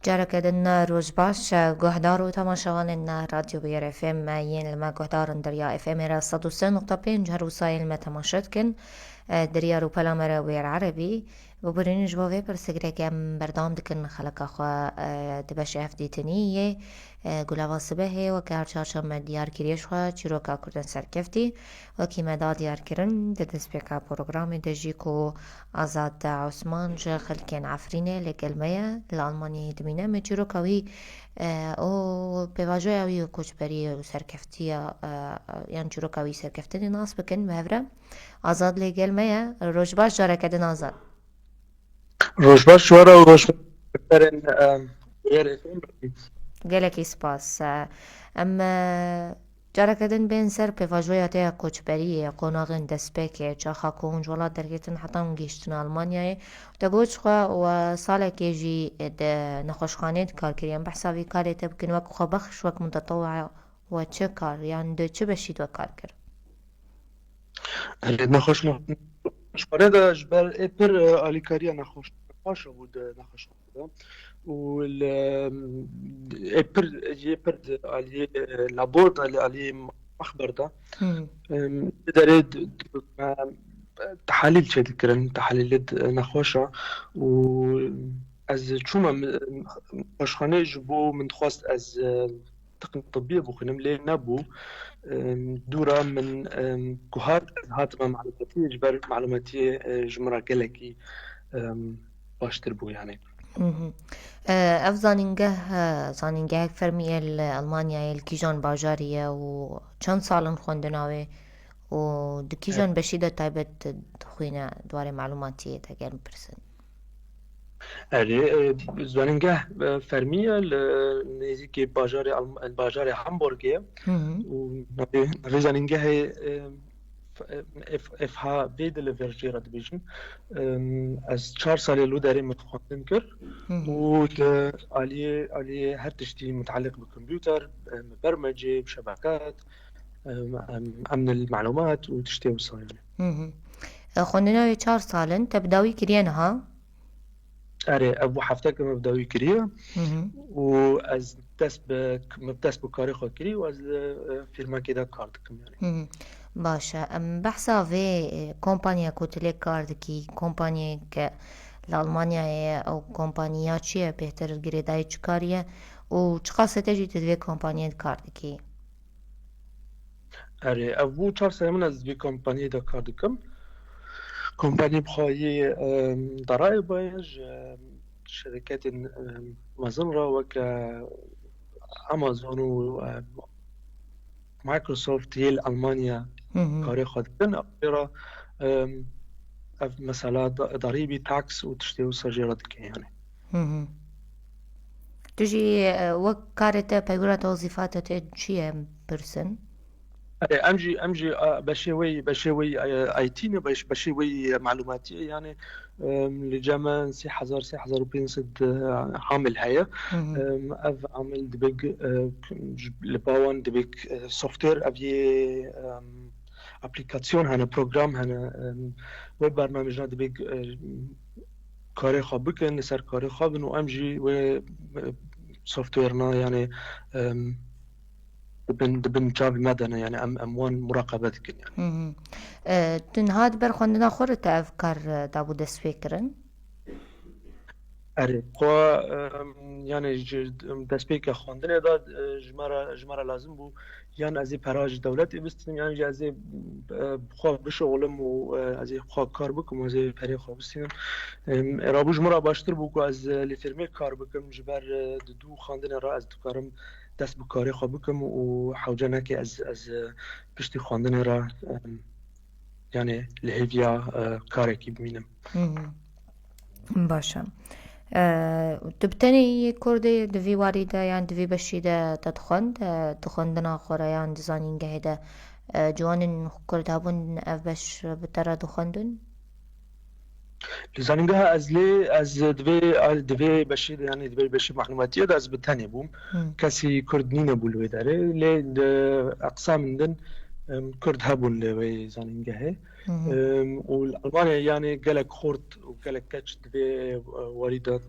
جاركدن روز باش گهدار و تماشاوان رادیو بیر اف ام ین لما گهدارن دریا اف ام را 103.5 هر وسایل ما تماشات کن دریا رو پلامر ویر عربی و برینج بوه پر سگرگم بردام دکن خلق اخوا دبش اف دیتنیه گلاوا سبه و که هر چارشم دیار کریش خوا چیروکا کردن سرکفتی و کی مدا دیار کرن ددس بیکا پروگرام دجی کو آزاد عثمان جا خلکن عفرینه لگلمه لالمانی دمینه می چیروکاوی او بواجه اوی کوچبری و سرکفتی یان چیروکاوی سرکفتنی ناس بکن مهوره آزاد لگلمه روش باش جاره کدن آزاد روشباش شوارا و روشباش بکرن غير اسم گلکی سپاس اما جاركدن بين سر بفاجوية كوچبري قوناغن دسبك چاخا كون جولات درگتن حتى مگيشتن ألمانيا تقوش خوا و سالك يجي نخوشخانه كار كريم بحسابي كاري تبكن وك خوا بخش وك متطوع و چه كار يعني دو چه بشيد و كار كر نخوش شواره دا جبر اپر آلیکاریا نخوش بود نخوش و اپر اپر آلی لابورد آلی مخبر دا داره تحاليل شد كرن تحاليل نخوشة و از چوما خوشخانه جبو من خواست از تقنية طبية بخنم ليه نبو دورة من كهات هات معلوماتية جبر معلوماتية جمرة قلقي باشتر بو يعني اف زانینگه فرمی المانیا الکیجان باجاریه و چند سالن خوندناوی و دکیجان بشیده تایبت خوینه دواره معلوماتیه تا گرم پرسن أري زوانينجا فرمية نزيكي باجار هامبورغية ونبي زوانينجا هي اف ها بيدل فيرجيرا دبيجن از 4 سال لو داري متخصص كر و عليه هر تشتي متعلق بالكمبيوتر مبرمجة بشبكات أمن المعلومات وتشتي وصايا يعني خوندناوی 4 سالن تبداوی کریانها أري أبو حفتك مبدأوي كريه وأز مبدأس بكاري خو كري وأز فيلم كده كاردكم يعني باشه ام بحثا في كومبانيا كوتلي كارد کی كومبانيا ك لألمانيا او كومبانيا چیه بهتر گریدای چکاریه و چقا ستجی تدوی كومبانيا كارد کی أري أبو 4 سال من أز في كومباني ده كاردكم كومباني بخواهي ضرائب ويج شركات مازنرا وك أمازون ومايكروسوفت هي ألمانيا كاري خدتن أخيرا مثلا ضريبي تاكس وتشتري وسجلات يعني تجي وكارته بيقولت وظيفات چیه برسن امجي بشوي اي تي بشوي معلوماتي يعني لجامعة 3500 عامل هيا اف عامل دبيج لباون دبيج سوفتوير ابي ابليكاسيون هنا بروجرام هنا ويب برنامج دبيج كاري خابكن لسر كاري خابن وامجي و سوفتويرنا يعني دبن جاب مدنه يعني اموان مراقبتك يعني تنهاد برخوندنا خورت افكار دابو دست فكرن اري خو يعني دسبيك خواندن داد جمره لازم بو يعني ازي براج دولت بستم يعني ازي خو بشغلم و ازي خو کار بكم ازي پري خو بستم رابو جمره باشتر بو از لفرمي کار بكم جبر دو خواندن را از دکارم دست بکاری خو بكم و حوجه نكي از پشتی خواندن را يعني لهيفيا كاركي بمينم باشا تبتني كردي دفي واردة يعني دفي بشيدة تخندنا خوريان دزانين جهدا جوانن كرد هبون اف بش بترى دخندن لزانينجا از دفي بشي يعني دفي بشي معلوماتية دا از بتاني بوم كاسي كرد نينا بولوي داري لي اقسام دن كرد هبون لوي زانينجا هي والألمانيا يعني قالك خورت وقالك كاتش دفي واردة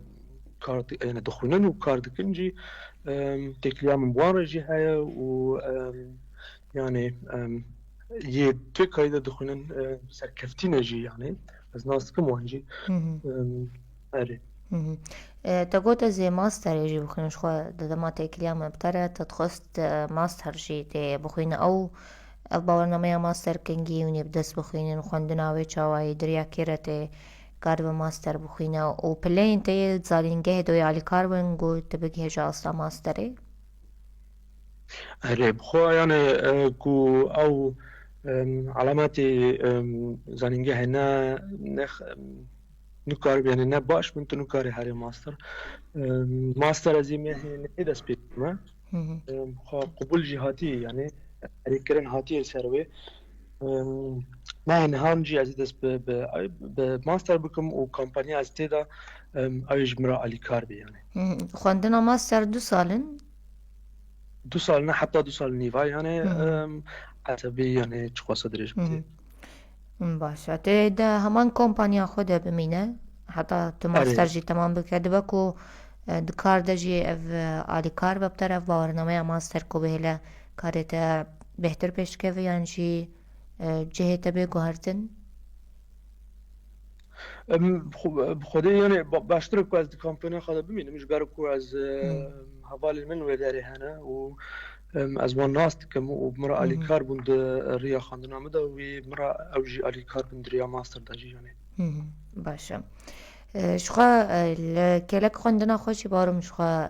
كار يعني دخونن وكار دكنجي تكليا من بوارجي هاي و يعني يتوك هيدا دخونن سركفتين جي يعني از ناس كم وانجي أري تقول زي ماستر يجي بخوين شخوا دما تكليا بترى تتخصت ماستر جي تي بخوين أو البرنامج ماستر كنجي ونبدأ بخوين وخندنا ويتشاوي دريا كيرتي كارب ماستر بخوينا وبلين تي زالين جهدو على كاربن جو تبقى هجا أصلا ماستري أري بخوا يعني كو أو علاماتي زانينجا هنا نخ نكار يعني نباش من تنكاري هاري ماستر ماستر ازيمي هي نيدا سبيما قبول جهاتي يعني هريكرن هاتي سروي ما هنجي عزيز بماستر بكم وكمبانيا استيدا ايج مرا علي كاربي يعني خواندنا ماستر 2 سالن 2 سال حتى 2 سال نيفا يعني حسبي يعني تشخص دريج بتي باشا تي دا همان كومبانيا خودها بمينة حتى تو ماستر اري جي تمام بكدبك و دكار دا جي اف آلي كار بطرف باورنامه ماستر کو بهلا كارتا بهتر پیش كيفي يعني جي جهة تبقى هرتن بخودی يعني باشترك كو از كامبانيا خدا بمين مش باركو از حوالي من وداري هنا و از وان ناس كم ومرا الي كاربون د ريا خاندنا مدا ومرا اوجي الي كاربون دريا ماستر داجي يعني باشا شخوا كلك خواندنا خوشي بارم شخوا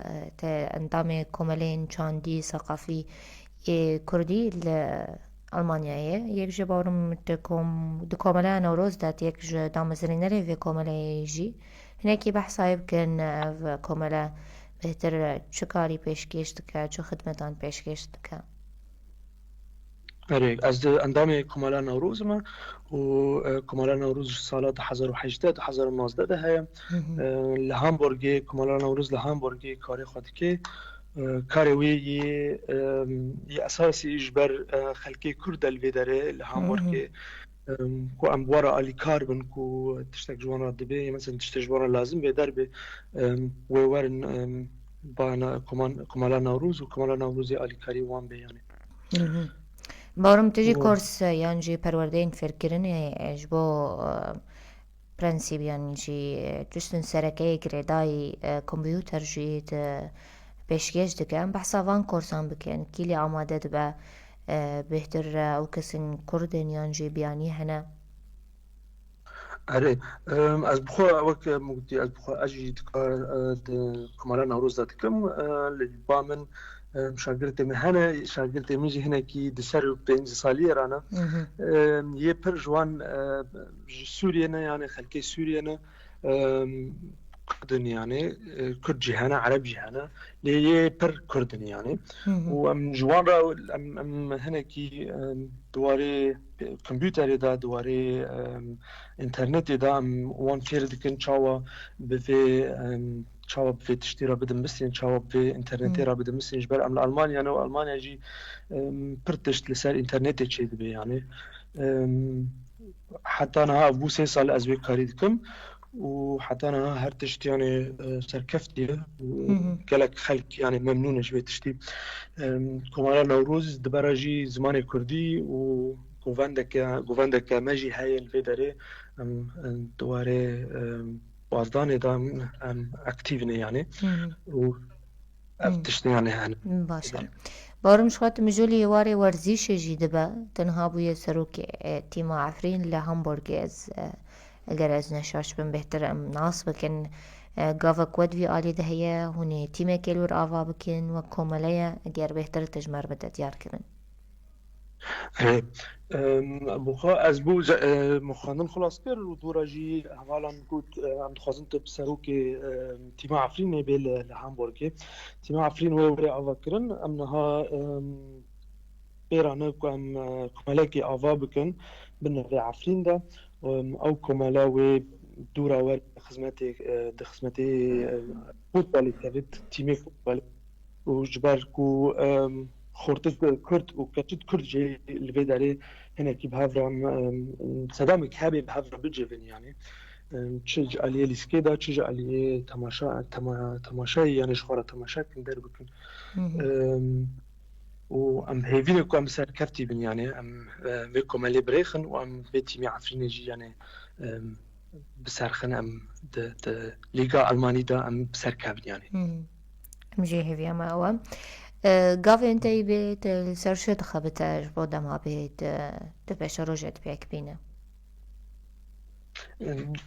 انتامي كوملين چاندي ثقافي كردي ألمانيا يك جي بارم دكوملا نوروز دات يك جي دامزرينري في كوملا يجي هناكي بحثا يمكن في كوملا بهتر چه کاری پیشکش دکه چه خدمتان پیشکش دکه اري از اندام كمالا نوروز ما وكمالا نوروز سالات 1800 1900 ده هي لهامبورغ كمالا نوروز لهامبورغ كاري خدكي كاري وي اساسي اجبر خلكي كرد الفيدره لهامبورغ كو امبورا الي كاربن كو تشتك جوانا دبي مثلا تشتك جوانا لازم بدربي وورن بانا كمالا نوروز وكمالا نوروز الي كاري وان بي يعني بارم تجي كورس يعني جي پروردين فركرني اجبو برنسيب يعني جي تشتن سركي كريداي كمبيوتر جيت پیشکش دکن بحثا وان کورسان بکن کلی آماده دبا بهتر او کسین کردن یانجی بیانی هنه اره از بخوا وقت مقدی از بخوا اجی کمالا نوروز دادکم با من شاگرد مهنه شاگرد میجی هنه کی دسر 5 سالی رانا یه پر جوان سوریه نه یعنی خلکی سوریه نه كردن يعني كرد جهانا عرب جهانا ليه بر كردن يعني وام جوان را ام هنا كي دواري كمبيوتر دا دواري انترنت دا ام وان فير دكن چاوا بفي چاوا بفي تشتيرا بدم بسين چاوا بفي انترنت را بدم بسين جبر ام المانيا انا والمانيا جي برتشت لسر انترنت تشي دبي يعني حتى انا ابو 3 سال ازوي كاري دكم وحتى انا هرتشت يعني سركفتي وقالك خلق يعني ممنون شوي تشتي كمالا نوروز دبرجي زمان كردي و گووندك ماجي هاي الفيدري دواري بازداني دا اكتيفني يعني و تشتي يعني هنا باشا بارم شوات مجولي واري ورزيش جيدبا تنها بويا سروك تيما عفرين لهامبورغ اگر از نشاش بن بهتر ام ناس بکن گاوا کود وی آلی ده هیا هونی تیمه کلور آوا بکن و کوملیا اگر بهتر تجمر بده دیار کرن بخوا از بو مخاندن خلاص کر و دوراجی حوالا گوت ام دخوازن تب سروک تیما عفرین بیل لهامبورغ تیما عفرین وری آوا کرن ام نها بیرانه ام کوملکی آوا بکن بنه عفرین ده او كومالاوي دورا ور خدمتي فوتبالي كرت تيمي فوتبالي وجبر كو خورتت كرت وكتت كرت جي الفيداري هنا كي بهافرا صدام كابي بهافرا بجيفن يعني چه علیه لیسکی دا چه علیه تماشای یعنی شخوار تماشا کن در بکن و ام هیوین کو ام سر کفتی بن یعنی ام بکم علی بريخن و ام بیتی می عفرین جی یعنی بسرخن ام د لیگا آلمانی دا ام بسر کبن یعنی مجي هيفي ما هو قاف انتي بيت السرشد خبتاج بودا ما بيت تبش رجعت بيك بينا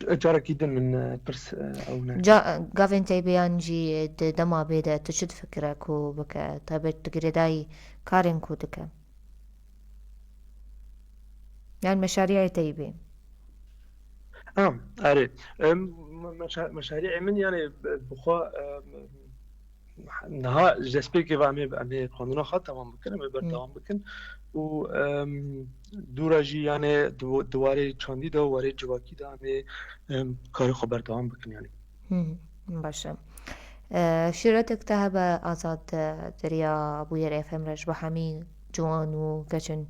جارة جدا من برس او نه قاف انتي بيانجي دما بيدا تشد فكرك وبك طيب تقري داي كارين كودك يعني مشاريع تيبي اره مشاريع من يعني بخوا نها جسبي كيف عمي قانونا خط تمام بكن عمي بردوام بكن و دوراجي يعني دواري چاندي دا واري جواكي دا عمي كاري خبر دوام بكن يعني باشه شیرتك تهب آزاد دریا بویر افهم رج بحمی جوان و کچن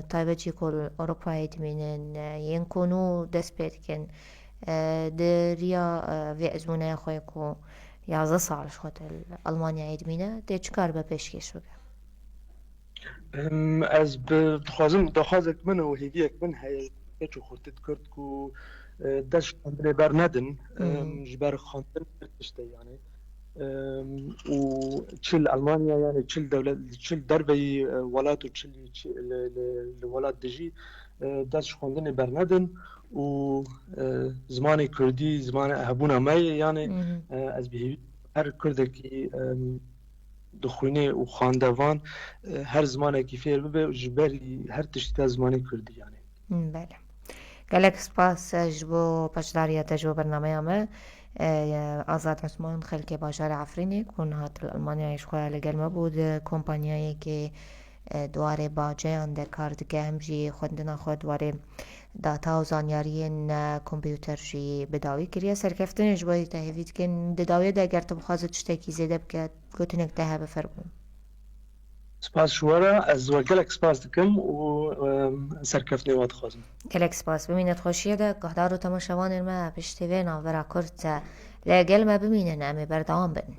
طایبه چی کل اروپایی دمینن ینکنو دست بید کن دریا وی ازمونه خوی کو 11 سالش خود ألمانيا يدمينه دي چكار بپیشکش بگه از دخوازك من و هيديك من هاي بيچو خورتت کرد کو دش خواندن بر ندن جبر خواندن تشته يعني و تشيل ألمانيا يعني تشيل دولة تشيل دربي ولات وتشيل الولات دجي دش خواندن بر ندن و زمانی کردی زمان هبونا مای يعني از بهی هر کردکی دخوینه و خواندوان هر زمانه کی فیر ببه جبری هر تشتی زمانی کردی يعني بله گلک سپاس جبو پشداریا تجو برنامه همه آزاد عثمان خلک باشار عفرینی کن هات الألمانیا يشخوها لقلمه بود کمپانیایی که دواره باجه اندر کار دکه همجی خوندنا خود دواره داتا و زانیارین کمپیوتر جی بداوی کریه سرکفتنش باید تهوید کن دداوی ده اگر تو بخوازد شتاکی زیده بکد گوتنک ده بفرمون سپاس شوارا از وگلک سپاس دکم و سرکفتنی واد خوازم گلک سپاس بمینت خوشیه ده گهدار و تماشوان ما پشتوین آورا کرد لگل ما بمینن امی بردوان بن